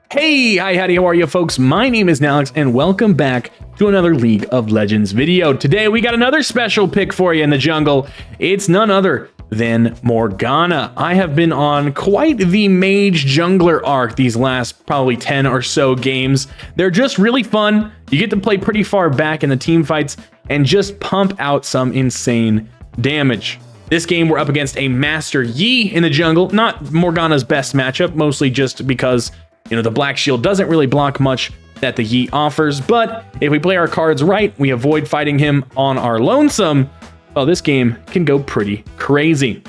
Hey, hi, howdy, how are you folks? My name is Nallex and welcome back to another League of Legends video. Today we got another special pick for you in the jungle. It's none other than Morgana. I have been on quite the mage jungler arc these last probably 10 or so games. They're just really fun. You get to play pretty far back in the team fights and just pump out some insane damage. This game we're up against a Master Yi in the jungle. Not Morgana's best matchup, mostly just because the Black Shield doesn't really block much that the Yi offers, but if we play our cards right, we avoid fighting him on our lonesome, well, this game can go pretty crazy.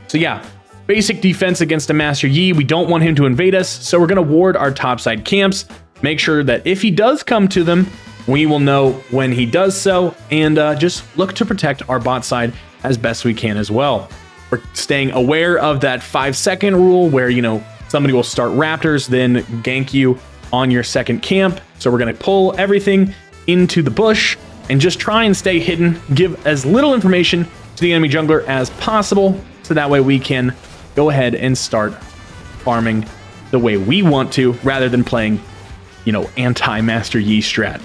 So yeah, basic defense against a Master Yi. We don't want him to invade us, so we're going to ward our topside camps, make sure that if he does come to them, we will know when he does so, and just look to protect our bot side as best we can as well. We're staying aware of that 5-second rule where, somebody will start raptors, then gank you on your second camp. So we're going to pull everything into the bush and just try and stay hidden, give as little information to the enemy jungler as possible, so that way we can go ahead and start farming the way we want to, rather than playing, anti-Master Yi strat.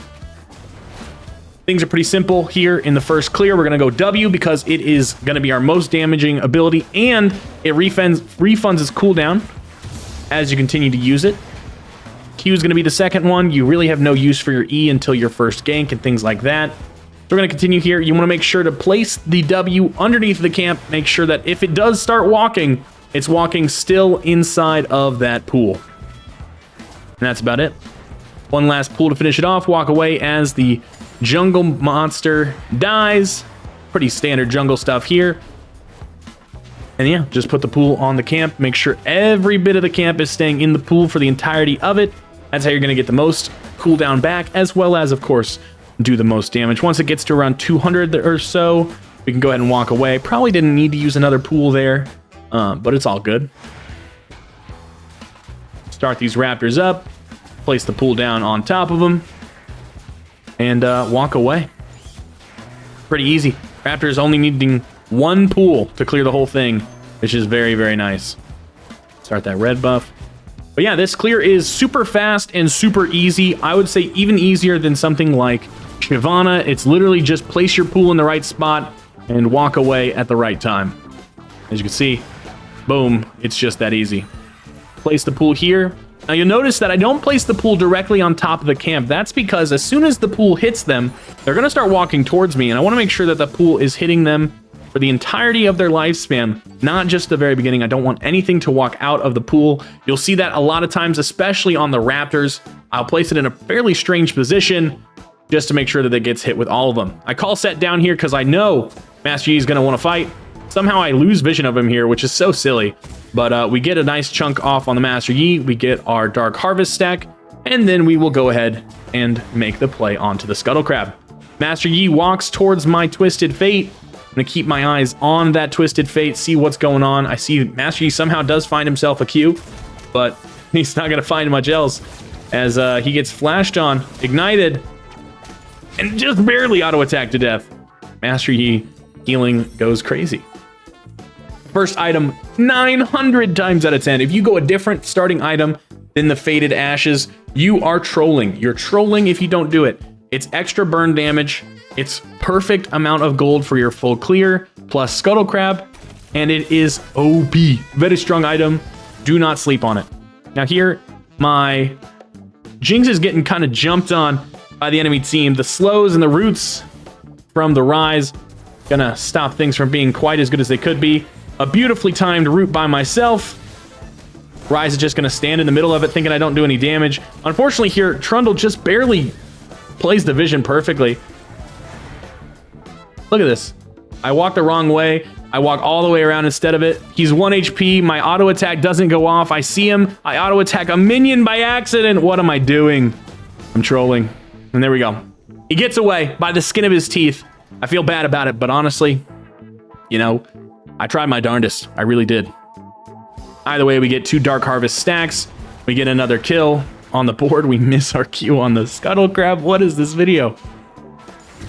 Things are pretty simple here in the first clear. We're going to go W because it is going to be our most damaging ability, and it refunds its cooldown as you continue to use it. Q is going to be the second one. You really have no use for your E until your first gank and things like that. So we're going to continue here. You want to make sure to place the W underneath the camp. Make sure that if it does start walking, it's walking still inside of that pool. And that's about it. One last pool to finish it off. Walk away as the jungle monster dies. Pretty standard jungle stuff here. And yeah, just put the pool on the camp. Make sure every bit of the camp is staying in the pool for the entirety of it. That's how you're going to get the most cooldown back, as well as, of course, do the most damage. Once it gets to around 200 or so, we can go ahead and walk away. Probably didn't need to use another pool there, but it's all good. Start these raptors up. Place the pool down on top of them. And walk away. Pretty easy. Raptors only needing one pool to clear the whole thing, which is very, very nice. Start that red buff. But yeah, this clear is super fast and super easy. I would say even easier than something like Shyvana. It's literally just place your pool in the right spot and walk away at the right time. As you can see, boom, it's just that easy. Place the pool here. Now you'll notice that I don't place the pool directly on top of the camp. That's because as soon as the pool hits them, they're going to start walking towards me, and I want to make sure that the pool is hitting them for the entirety of their lifespan, not just the very beginning. I don't want anything to walk out of the pool. You'll see that a lot of times, especially on the raptors. I'll place it in a fairly strange position just to make sure that it gets hit with all of them. I call set down here because I know Master Yi is going to want to fight. Somehow I lose vision of him here, which is so silly. But we get a nice chunk off on the Master Yi. We get our Dark Harvest stack, and then we will go ahead and make the play onto the Scuttle Crab. Master Yi walks towards my Twisted Fate. I'm going to keep my eyes on that Twisted Fate, see what's going on. I see Master Yi somehow does find himself a Q, but he's not going to find much else as he gets flashed on, ignited, and just barely auto-attacked to death. Master Yi healing goes crazy. First item, 900 times out of 10. If you go a different starting item than the Faded Ashes, you are trolling. You're trolling if you don't do it. It's extra burn damage. It's perfect amount of gold for your full clear, plus Scuttle Crab, and it is OP. Very strong item. Do not sleep on it. Now here, my Jinx is getting kind of jumped on by the enemy team. The slows and the roots from the Rise gonna stop things from being quite as good as they could be. A beautifully timed root by myself. Rise is just gonna stand in the middle of it, thinking I don't do any damage. Unfortunately here, Trundle just barely plays the vision perfectly. Look at this. I walk the wrong way. I walk all the way around instead of it. He's 1 HP. My auto attack doesn't go off. I see him. I auto attack a minion by accident. What am I doing? I'm trolling. And there we go. He gets away by the skin of his teeth. I feel bad about it, but honestly, I tried my darndest. I really did. Either way, we get 2 Dark Harvest stacks. We get another kill on the board. We miss our Q on the Scuttle Crab. What is this video?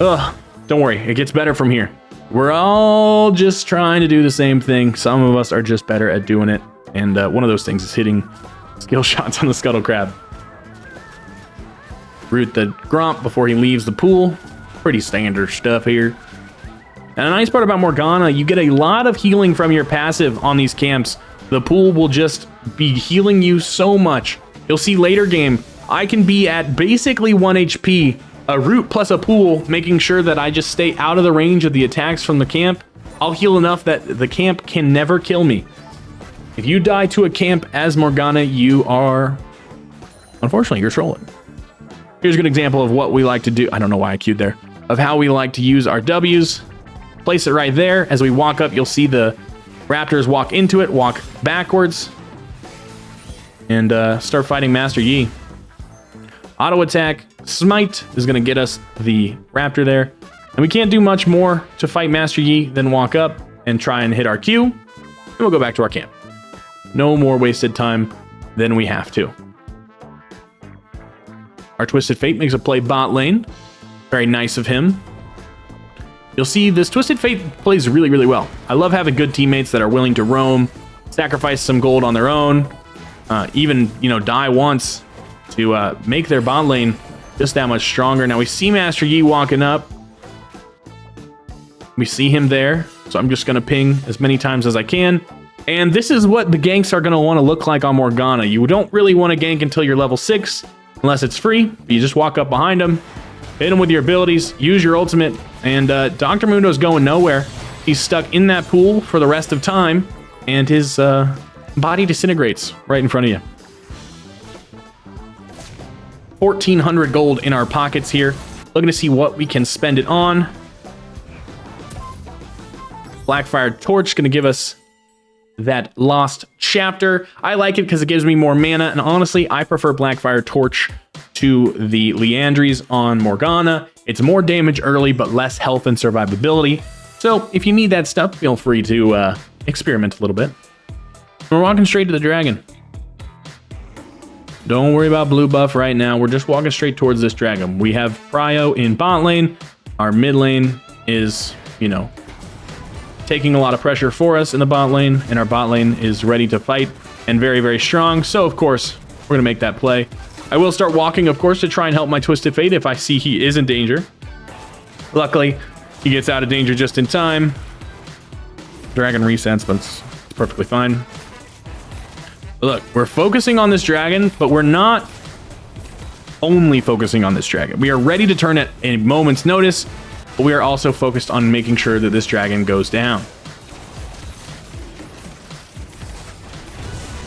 Ugh. Don't worry, it gets better from here. We're all just trying to do the same thing. Some of us are just better at doing it. And one of those things is hitting skill shots on the Scuttle Crab. Root the Gromp before he leaves the pool. Pretty standard stuff here. And a nice part about Morgana, you get a lot of healing from your passive on these camps. The pool will just be healing you so much. You'll see later game, I can be at basically 1 HP, a root plus a pool, making sure that I just stay out of the range of the attacks from the camp. I'll heal enough that the camp can never kill me. If you die to a camp as Morgana, you are, unfortunately, you're trolling. Here's a good example of what we like to do. I don't know why I queued there. Of how we like to use our W's. Place it right there. As we walk up, you'll see the raptors walk into it, walk backwards, and start fighting Master Yi. Auto attack, smite is going to get us the raptor there. And we can't do much more to fight Master Yi than walk up and try and hit our Q. And we'll go back to our camp. No more wasted time than we have to. Our Twisted Fate makes a play bot lane. Very nice of him. You'll see this Twisted Fate plays really, really well. I love having good teammates that are willing to roam, sacrifice some gold on their own, even, die once to make their bot lane just that much stronger. Now we see Master Yi walking up. We see him there, so I'm just going to ping as many times as I can. And this is what the ganks are going to want to look like on Morgana. You don't really want to gank until you're level 6, unless it's free. You just walk up behind him, hit him with your abilities, use your ultimate, and Dr. Mundo's going nowhere. He's stuck in that pool for the rest of time, and his body disintegrates right in front of you. 1,400 gold in our pockets here. Looking to see what we can spend it on. Blackfire Torch going to give us that lost chapter. I like it because it gives me more mana, and honestly, I prefer Blackfire Torch to the Leandries on Morgana. It's more damage early, but less health and survivability. So if you need that stuff, feel free to experiment a little bit. We're walking straight to the dragon. Don't worry about blue buff right now. We're just walking straight towards this dragon. We have Prio in bot lane. Our mid lane is, taking a lot of pressure for us in the bot lane, and our bot lane is ready to fight and very, very strong. So, of course, we're going to make that play. I will start walking, of course, to try and help my Twisted Fate if I see he is in danger. Luckily, he gets out of danger just in time. Dragon resets, but it's perfectly fine. Look, we're focusing on this dragon, but we're not only focusing on this dragon. We are ready to turn at a moment's notice, but we are also focused on making sure that this dragon goes down.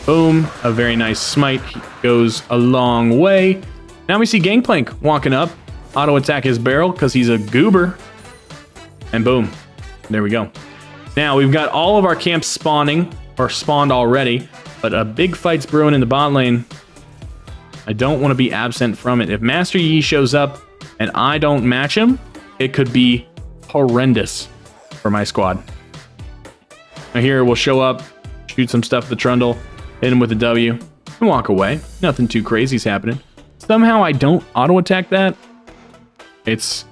Boom, a very nice smite goes a long way. Now we see Gangplank walking up, auto attack his barrel because he's a goober, and boom, there we go. Now we've got all of our camps spawning, or spawned already, but a big fight's brewing in the bot lane. I don't want to be absent from it. If Master Yi shows up and I don't match him, it could be horrendous for my squad. Now here we'll show up, shoot some stuff at the Trundle, hit him with a W, and walk away. Nothing too crazy's happening. Somehow I don't auto-attack that. It's,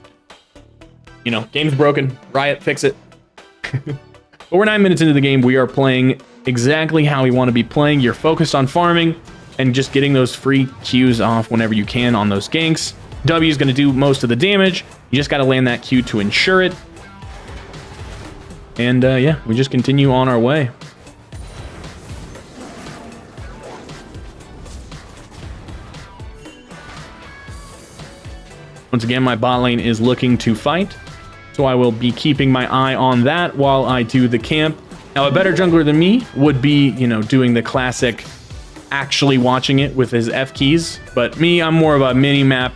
game's broken. Riot, fix it. But we're 9 minutes into the game. We are playing exactly how we want to be playing. You're focused on farming and just getting those free Qs off whenever you can on those ganks. W is going to do most of the damage. You just got to land that Q to ensure it. And yeah, we just continue on our way. Once again, my bot lane is looking to fight, so I will be keeping my eye on that while I do the camp. Now, a better jungler than me would be, doing the classic actually watching it with his F keys. But me, I'm more of a mini-map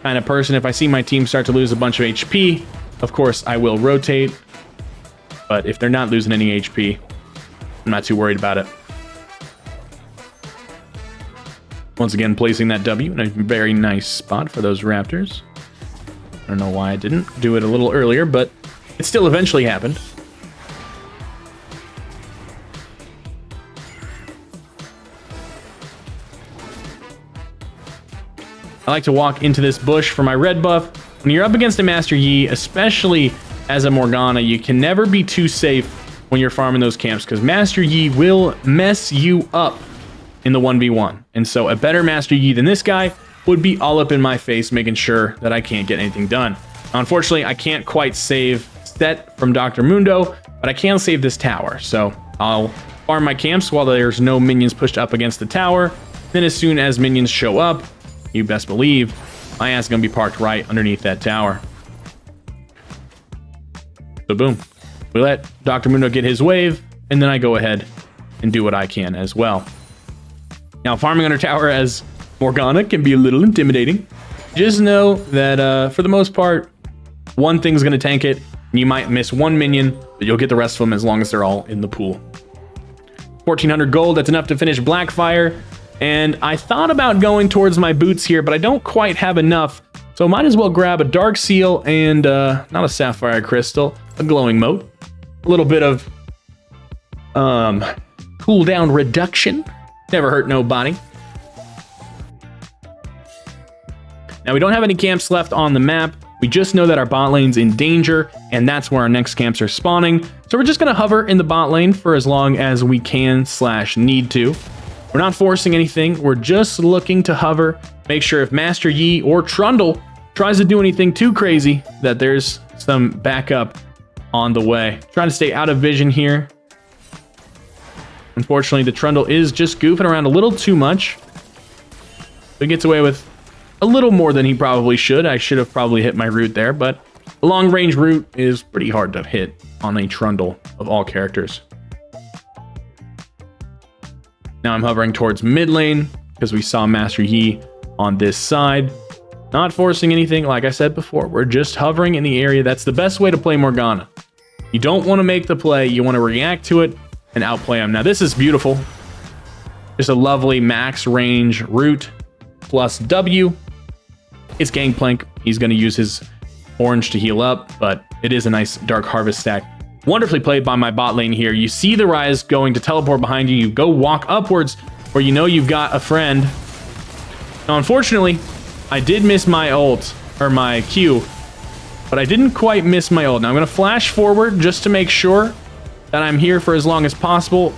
kind of person. If I see my team start to lose a bunch of HP, of course, I will rotate. But if they're not losing any HP, I'm not too worried about it. Once again, placing that W in a very nice spot for those raptors. I don't know why I didn't do it a little earlier, but it still eventually happened. I like to walk into this bush for my red buff. When you're up against a Master Yi, especially as a Morgana, you can never be too safe when you're farming those camps, because Master Yi will mess you up. in the 1v1. And so a better Master Yi than this guy would be all up in my face, making sure that I can't get anything done. Now, unfortunately, I can't quite save Set from Dr. Mundo, but I can save this tower. So I'll farm my camps while there's no minions pushed up against the tower. Then as soon as minions show up, you best believe my ass is going to be parked right underneath that tower. So boom, we let Dr. Mundo get his wave, and then I go ahead and do what I can as well. Now, farming under tower as Morgana can be a little intimidating. Just know that for the most part, one thing's going to tank it. You might miss one minion, but you'll get the rest of them as long as they're all in the pool. 1,400 gold, that's enough to finish Blackfire. And I thought about going towards my boots here, but I don't quite have enough. So might as well grab a Dark Seal and, not a Sapphire Crystal, a Glowing Mote. A little bit of cooldown reduction. Never hurt nobody. Now, we don't have any camps left on the map. We just know that our bot lane's in danger, and that's where our next camps are spawning. So we're just going to hover in the bot lane for as long as we can / need to. We're not forcing anything. We're just looking to hover, make sure if Master Yi or Trundle tries to do anything too crazy, that there's some backup on the way. Trying to stay out of vision here. Unfortunately, the Trundle is just goofing around a little too much. He gets away with a little more than he probably should. I should have probably hit my root there, but a long-range root is pretty hard to hit on a Trundle of all characters. Now I'm hovering towards mid lane because we saw Master Yi on this side. Not forcing anything, like I said before. We're just hovering in the area. That's the best way to play Morgana. You don't want to make the play. You want to react to it and outplay him. Now this is beautiful. Just a lovely max range root plus W. It's Gangplank. He's going to use his orange to heal up, but it is a nice Dark Harvest stack. Wonderfully played by my bot lane here. You see the Rise going to teleport behind you. You go walk upwards where you know you've got a friend. Now, unfortunately, I did miss my ult, or my Q, but I didn't quite miss my ult. Now, I'm going to flash forward just to make sure that I'm here for as long as possible.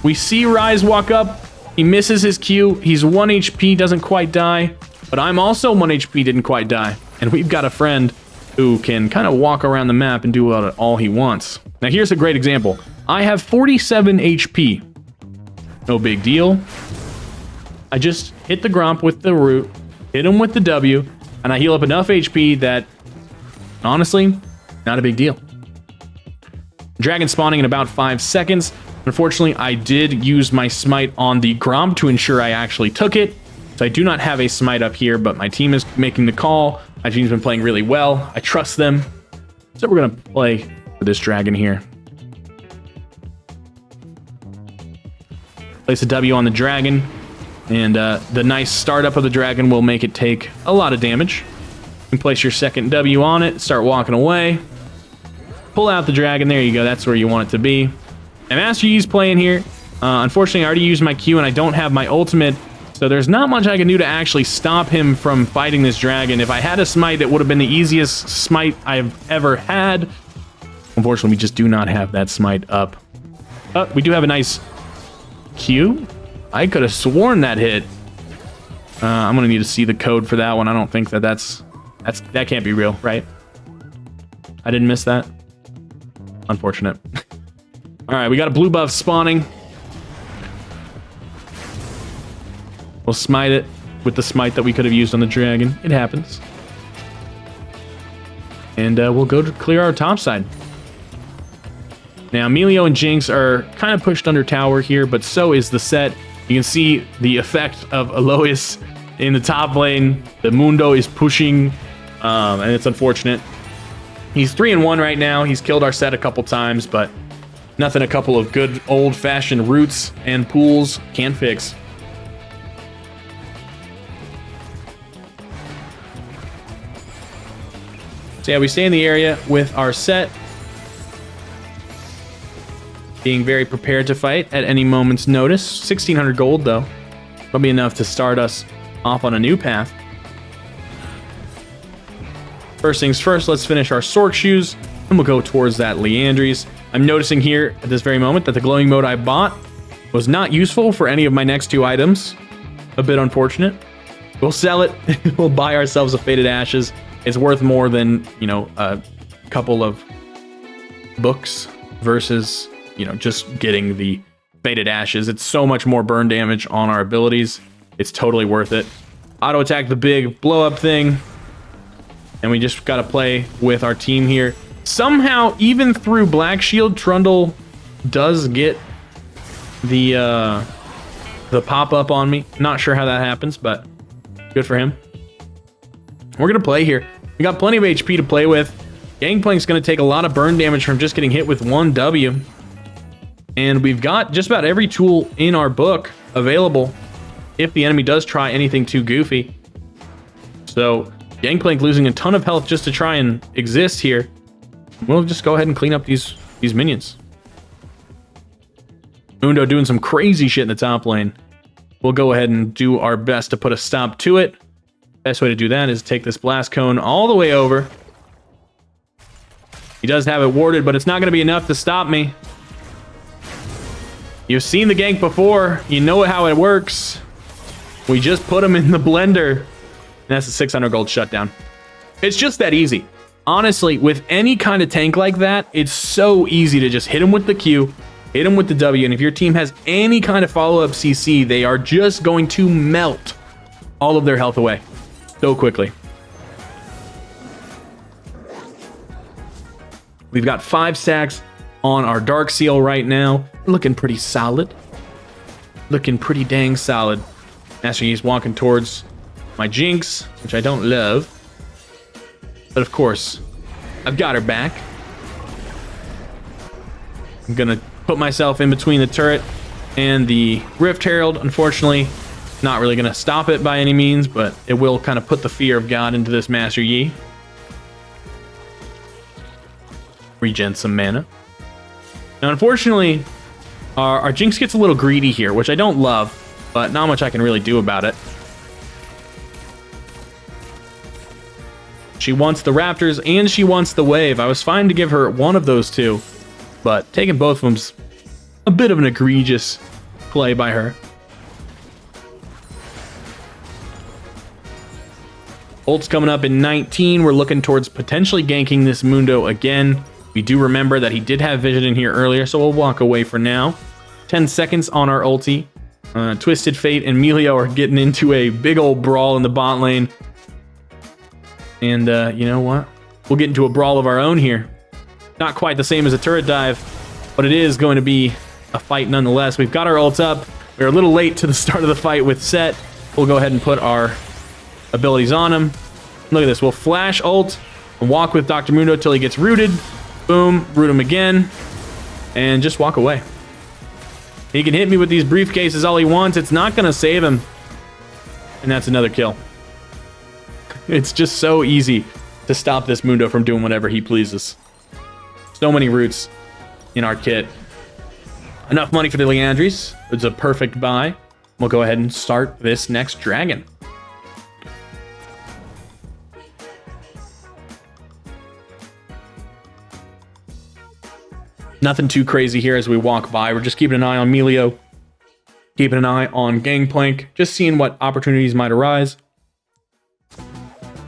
We see Rise walk up. He misses his Q. He's 1 HP, doesn't quite die. But I'm also 1 HP, didn't quite die. And we've got a friend who can kind of walk around the map and do all he wants. Now here's a great example. I have 47 HP. No big deal. I just hit the Gromp with the root, hit him with the W, and I heal up enough HP that, honestly, not a big deal. Dragon spawning in about 5 seconds. Unfortunately, I did use my smite on the Gromp to ensure I actually took it. So I do not have a smite up here, but my team is making the call. My team's been playing really well. I trust them. So we're going to play for this dragon here. Place a W on the dragon. And the nice startup of the dragon will make it take a lot of damage. You can place your second W on it. Start walking away. Pull out the dragon. There you go. That's where you want it to be. And Master Yi's playing here. Unfortunately, I already used my Q and I don't have my ultimate. So there's not much I can do to actually stop him from fighting this dragon. If I had a smite, it would have been the easiest smite I've ever had. Unfortunately, we just do not have that smite up. But we do have a nice Q. I could have sworn that hit. I'm going to need to see the code for that one. I don't think that can't be real, right? I didn't miss that. Unfortunate. All right, we got a blue buff spawning. We'll smite it with the smite that we could have used on the dragon. It happens. And we'll go to clear our top side. Now, Emilio and Jinx are kind of pushed under tower here, but so is the set. You can see the effect of Alois in the top lane. The Mundo is pushing, and it's unfortunate. He's 3-1 right now. He's killed our set a couple times, but nothing a couple of good old-fashioned roots and pools can't fix. So yeah, we stay in the area with our set, being very prepared to fight at any moment's notice. 1,600 gold, though. That'll be enough to start us off on a new path. First things first, let's finish our Sork Shoes, and we'll go towards that Leandries. I'm noticing here at this very moment that the glowing mode I bought Was not useful for any of my next two items. A bit unfortunate. We'll sell it. We'll buy ourselves a Faded Ashes. It's worth more than, you know, a couple of books versus, you know, just getting the Faded Ashes. It's so much more burn damage on our abilities. It's totally worth it. Auto attack the big blow up thing. And we just got to play with our team here. Somehow, even through Black Shield, Trundle does get the pop-up on me. Not sure how that happens, but good for him. We're going to play here. We got plenty of HP to play with. Gangplank's going to take a lot of burn damage from just getting hit with one W. And we've got just about every tool in our book available if the enemy does try anything too goofy. So Gangplank losing a ton of health just to try and exist here. We'll just go ahead and clean up these minions. Mundo doing some crazy shit in the top lane. We'll go ahead and do our best to put a stop to it. Best way to do that is take this blast cone all the way over. He does have it warded, but it's not going to be enough to stop me. You've seen the gank before. You know how it works. We just put him in the blender. And that's a 600 gold shutdown. It's just that easy. Honestly, with any kind of tank like that, it's so easy to just hit him with the Q, hit him with the W, and if your team has any kind of follow-up CC, they are just going to melt all of their health away so quickly. We've got 5 stacks on our Dark Seal right now. Looking pretty solid. Looking pretty dang solid. Master Yi's walking towards my Jinx, which I don't love. But of course, I've got her back. I'm gonna put myself in between the turret and the Rift Herald. Unfortunately, not really gonna stop it by any means, but it will kind of put the fear of God into this Master Yi. Regen some mana. Now, unfortunately, our Jinx gets a little greedy here, which I don't love, but not much I can really do about it. She wants the Raptors and she wants the Wave. I was fine to give her one of those two, but taking both of them's a bit of an egregious play by her. Ult's coming up in 19. We're looking towards potentially ganking this Mundo again. We do remember that he did have vision in here earlier, so we'll walk away for now. 10 seconds on our ulti. Twisted Fate and Melio are getting into a big old brawl in the bot lane. And you know what? We'll get into a brawl of our own here. Not quite the same as a turret dive, but it is going to be a fight nonetheless. We've got our ult up. We're a little late to the start of the fight with Set. We'll go ahead and put our abilities on him. Look at this. We'll flash ult and walk with Dr. Mundo till he gets rooted. Boom. Root him again. And just walk away. He can hit me with these briefcases all he wants. It's not going to save him. And that's another kill. It's just so easy to stop this Mundo from doing whatever he pleases. So many roots in our kit. Enough money for the Leandries. It's a perfect buy. We'll go ahead and start this next dragon. Nothing too crazy here as we walk by. We're just keeping an eye on Melio. Keeping an eye on Gangplank. Just seeing what opportunities might arise.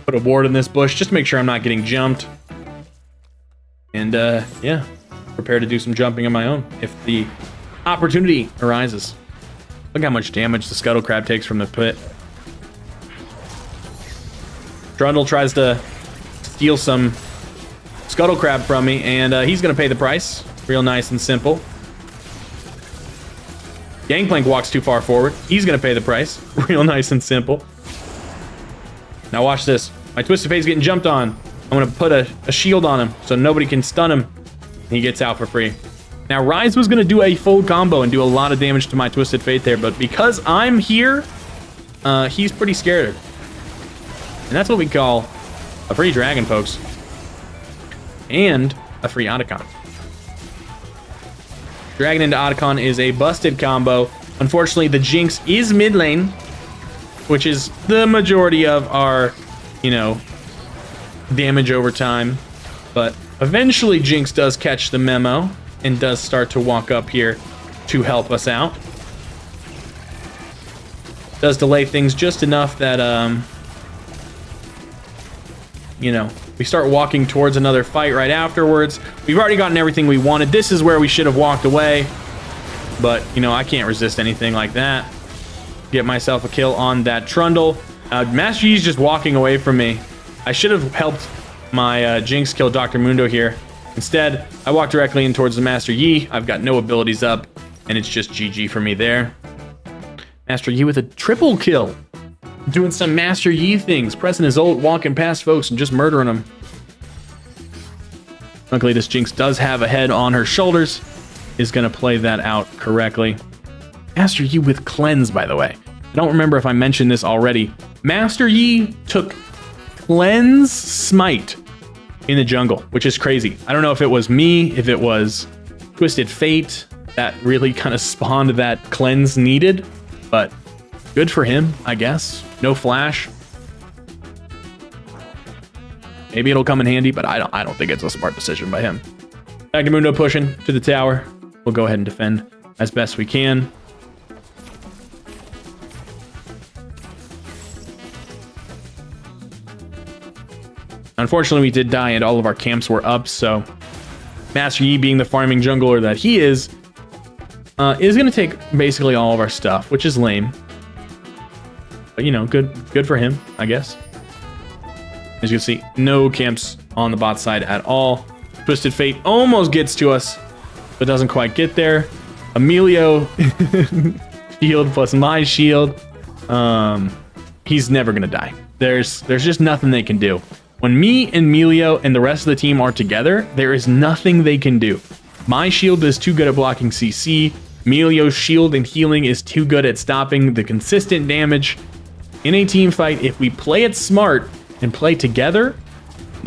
Put a ward in this bush just to make sure I'm not getting jumped. And yeah, prepare to do some jumping on my own if the opportunity arises. Look how much damage the Scuttle Crab takes from the pit. Trundle tries to steal some Scuttle Crab from me, and he's going to pay the price. Real nice and simple. Gangplank walks too far forward. He's going to pay the price. Real nice and simple. Now watch this. My Twisted Fate's getting jumped on. I'm going to put a shield on him so nobody can stun him. He gets out for free. Now Rise was going to do a full combo and do a lot of damage to my Twisted Fate there, but because I'm here, he's pretty scared. And that's what we call a free dragon, folks. And a free Otacon. Dragon into Otacon is a busted combo. Unfortunately, the Jinx is mid lane, which is the majority of our, you know, damage over time. But eventually Jinx does catch the memo and does start to walk up here to help us out. Does delay things just enough that, you know, we start walking towards another fight right afterwards. We've already gotten everything we wanted. This is where we should have walked away. But, you know, I can't resist anything like that. Get myself a kill on that Trundle. Master Yi's just walking away from me. I should have helped my Jinx kill Dr. Mundo here. Instead, I walked directly in towards the Master Yi. I've got no abilities up, and it's just GG for me there. Master Yi with a triple kill. Doing some Master Yi things. Pressing his ult, walking past folks, and just murdering them. Luckily, this Jinx does have a head on her shoulders. Is going to play that out correctly. Master Yi with cleanse, by the way. I don't remember if I mentioned this already. Master Yi took cleanse smite in the jungle, which is crazy. I don't know if it was me, if it was Twisted Fate that really kind of spawned that cleanse needed, but good for him, I guess. No flash. Maybe it'll come in handy, but I don't think it's a smart decision by him. Dr. Mundo pushing to the tower. We'll go ahead and defend as best we can. Unfortunately, we did die and all of our camps were up, so Master Yi, being the farming jungler that he is going to take basically all of our stuff, which is lame. But, you know, good for him, I guess. As you can see, no camps on the bot side at all. Twisted Fate almost gets to us, but doesn't quite get there. Emilio shield plus my shield. He's never going to die. There's just nothing they can do. When me and Emilio and the rest of the team are together, there is nothing they can do. My shield is too good at blocking CC. Emilio's shield and healing is too good at stopping the consistent damage. In a team fight, if we play it smart and play together,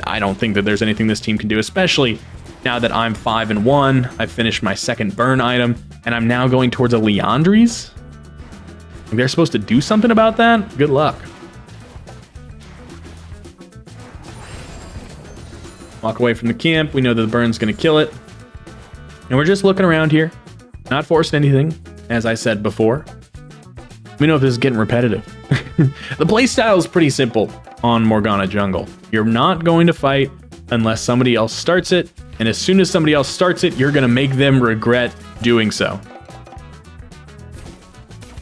I don't think that there's anything this team can do, especially now that I'm 5-1. I've finished my second burn item, and I'm now going towards a Leandries. They're supposed to do something about that? Good luck. Walk away from the camp. We know that the burn's going to kill it. And we're just looking around here. Not forcing anything, as I said before. We know if this is getting repetitive. The playstyle is pretty simple on Morgana Jungle. You're not going to fight unless somebody else starts it. And as soon as somebody else starts it, you're going to make them regret doing so.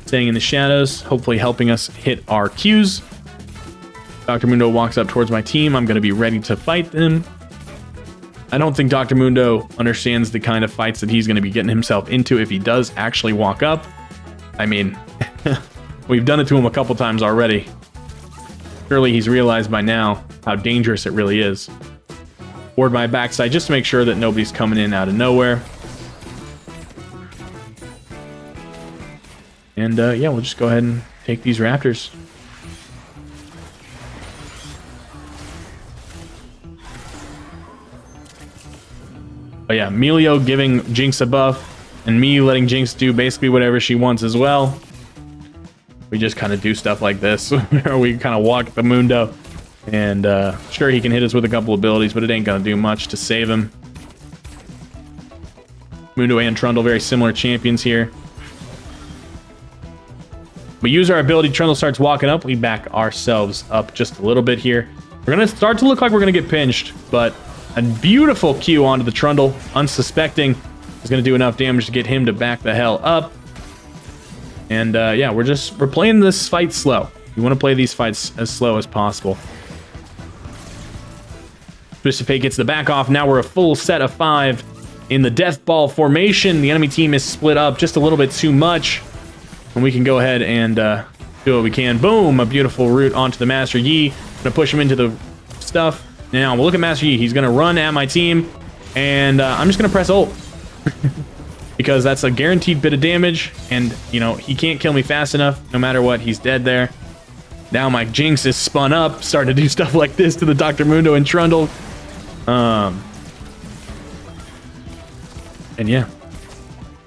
Staying in the shadows, hopefully helping us hit our Qs. Dr. Mundo walks up towards my team. I'm going to be ready to fight them. I don't think Dr. Mundo understands the kind of fights that he's going to be getting himself into if he does actually walk up. I mean, we've done it to him a couple times already. Surely he's realized by now how dangerous it really is. Ward my backside just to make sure that nobody's coming in out of nowhere. And yeah, we'll just go ahead and take these raptors. But yeah, Emilio giving Jinx a buff, and me letting Jinx do basically whatever she wants as well. We just kind of do stuff like this, where we kind of walk the Mundo, and sure, he can hit us with a couple abilities, but it ain't gonna do much to save him. Mundo and Trundle, very similar champions here. We use our ability, Trundle starts walking up, we back ourselves up just a little bit here. We're gonna start to look like we're gonna get pinched, but a beautiful Q onto the Trundle, unsuspecting, is going to do enough damage to get him to back the hell up. And yeah, we're playing this fight slow. We want to play these fights as slow as possible. Twisted Fate gets the back off. Now we're a full set of 5 in the death ball formation. The enemy team is split up just a little bit too much, and we can go ahead and do what we can. Boom, a beautiful root onto the Master Yi. Gonna push him into the stuff. Now, we'll look at Master Yi. He's going to run at my team, and I'm just going to press ult. Because that's a guaranteed bit of damage, and, you know, he can't kill me fast enough. No matter what, he's dead there. Now my Jinx is spun up, starting to do stuff like this to the Dr. Mundo and Trundle. And yeah.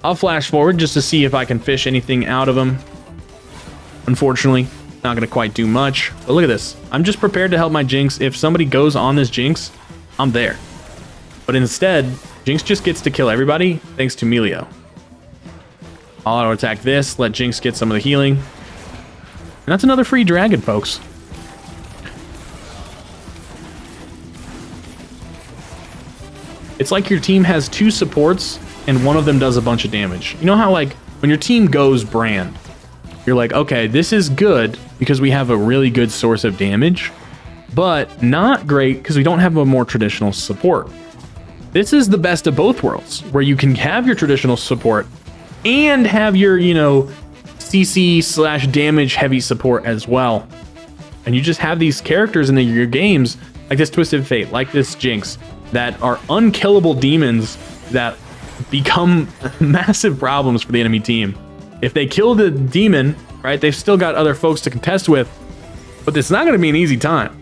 I'll flash forward just to see if I can fish anything out of him. Unfortunately, not going to quite do much. But look at this. I'm just prepared to help my Jinx. If somebody goes on this Jinx, I'm there. But instead, Jinx just gets to kill everybody thanks to Emilio. I'll auto attack this, let Jinx get some of the healing. And that's another free dragon, folks. It's like your team has 2 supports and one of them does a bunch of damage. You know how, like, when your team goes brand, you're like, okay, this is good because we have a really good source of damage, but not great because we don't have a more traditional support. This is the best of both worlds, where you can have your traditional support and have your, you know, CC/damage heavy support as well. And you just have these characters in your games, like this Twisted Fate, like this Jinx, that are unkillable demons that become massive problems for the enemy team. If they kill the demon, right, they've still got other folks to contest with, but it's not going to be an easy time.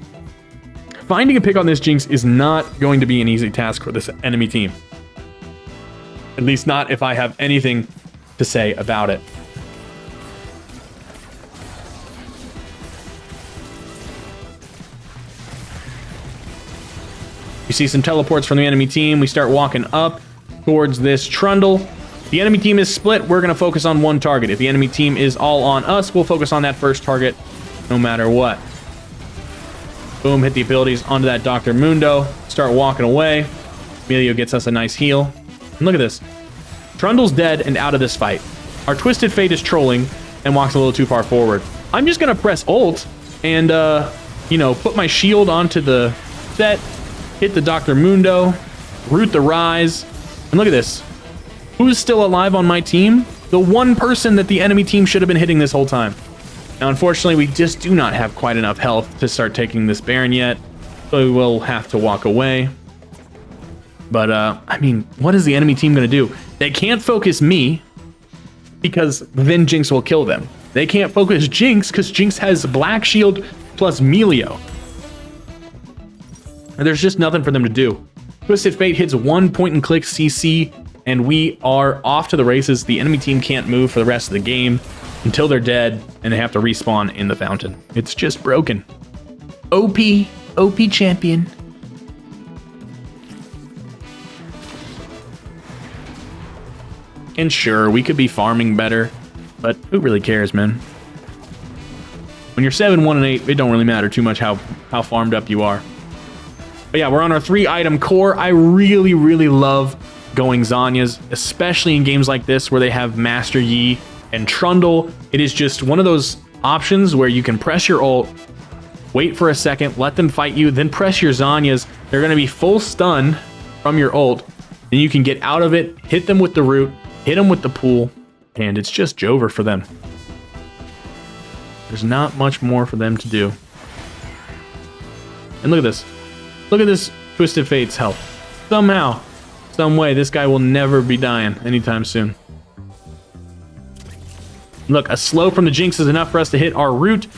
Finding a pick on this Jinx is not going to be an easy task for this enemy team. At least not if I have anything to say about it. You see some teleports from the enemy team. We start walking up towards this Trundle. The enemy team is split. We're going to focus on one target. If the enemy team is all on us, we'll focus on that first target no matter what. Boom, hit the abilities onto that Dr. Mundo. Start walking away. Emilio gets us a nice heal. And look at this. Trundle's dead and out of this fight. Our Twisted Fate is trolling and walks a little too far forward. I'm just going to press ult and, you know, put my shield onto the set, hit the Dr. Mundo, root the Rise. And look at this. Who's still alive on my team? The one person that the enemy team should have been hitting this whole time. Now, unfortunately, we just do not have quite enough health to start taking this Baron yet, so we will have to walk away. But, I mean, what is the enemy team going to do? They can't focus me, because then Jinx will kill them. They can't focus Jinx, because Jinx has Black Shield plus Melio. And there's just nothing for them to do. Twisted Fate hits 1 point-and-click CC, and we are off to the races. The enemy team can't move for the rest of the game until they're dead, and they have to respawn in the fountain. It's just broken. OP champion. And sure, we could be farming better, but who really cares, man? When you're 7-1-8, it don't really matter too much how farmed up you are. But yeah, we're on our 3-item core. I really, really love going Zhonya's, especially in games like this where they have Master Yi and Trundle. It is just one of those options where you can press your ult, wait for a second, let them fight you, then press your Zhonya's. They're going to be full stun from your ult. Then you can get out of it, hit them with the root, hit them with the pool, and it's just Jover for them. There's not much more for them to do. And look at this. Look at this Twisted Fate's health. Somehow, some way, this guy will never be dying anytime soon. Look, a slow from the Jinx is enough for us to hit our root.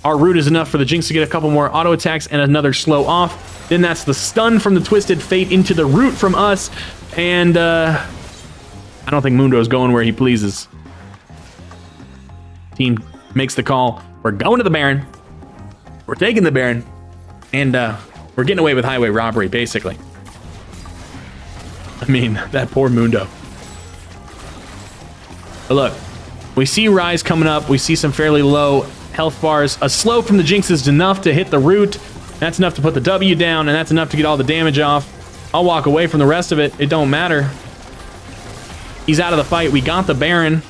Our root is enough for the Jinx to get a couple more auto attacks and another slow off. Then that's the stun from the Twisted Fate into the root from us. And I don't think Mundo's going where he pleases. Team makes the call. We're going to the Baron. We're taking the Baron. And we're getting away with highway robbery, basically. I mean, that poor Mundo. But look, we see Rise coming up. We see some fairly low health bars. A slow from the Jinx is enough to hit the root. That's enough to put the W down, and that's enough to get all the damage off. I'll walk away from the rest of it. It don't matter. He's out of the fight. We got the Baron,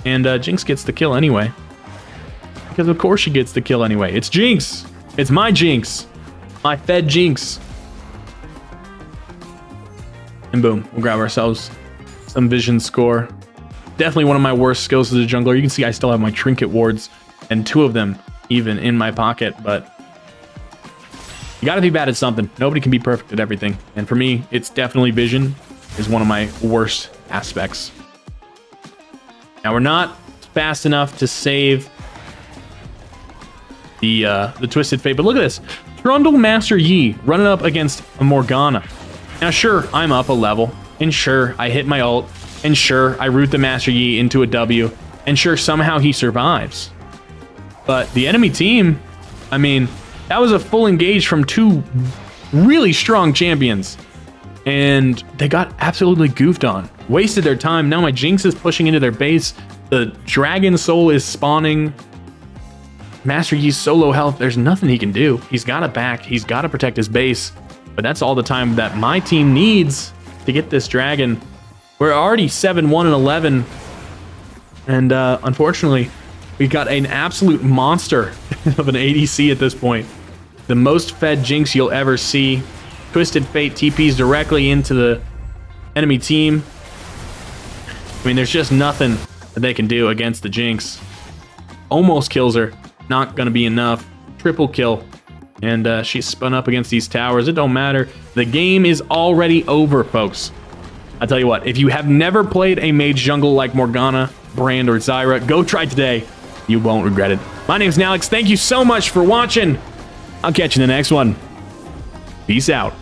and Jinx gets the kill anyway. Because of course she gets the kill anyway. It's Jinx. It's my Jinx. My fed Jinx. And boom, we'll grab ourselves some vision score. Definitely one of my worst skills as a jungler. You can see I still have my trinket wards, and 2 of them even in my pocket, but you gotta be bad at something. Nobody can be perfect at everything. And for me, it's definitely vision is one of my worst aspects. Now we're not fast enough to save the Twisted Fate, but look at this. Trundle Master Yi running up against a Morgana. Now sure, I'm up a level, and sure, I hit my ult, and sure, I root the Master Yi into a W, and sure, somehow he survives. But the enemy team, I mean, that was a full engage from 2 really strong champions, and they got absolutely goofed on. Wasted their time. Now my Jinx is pushing into their base. The Dragon Soul is spawning. Master Yi's so low health, there's nothing he can do. He's got to back. He's got to protect his base. But that's all the time that my team needs to get this dragon. We're already 7-1 and 11. And unfortunately, we got an absolute monster of an ADC at this point. The most fed Jinx you'll ever see. Twisted Fate TPs directly into the enemy team. I mean, there's just nothing that they can do against the Jinx. Almost kills her. Not going to be enough. Triple kill. And she's spun up against these towers. It don't matter. The game is already over, folks. I'll tell you what, if you have never played a mage jungle like Morgana, Brand, or Zyra, go try today. You won't regret it. My name's Nallex. Thank you so much for watching. I'll catch you in the next one. Peace out.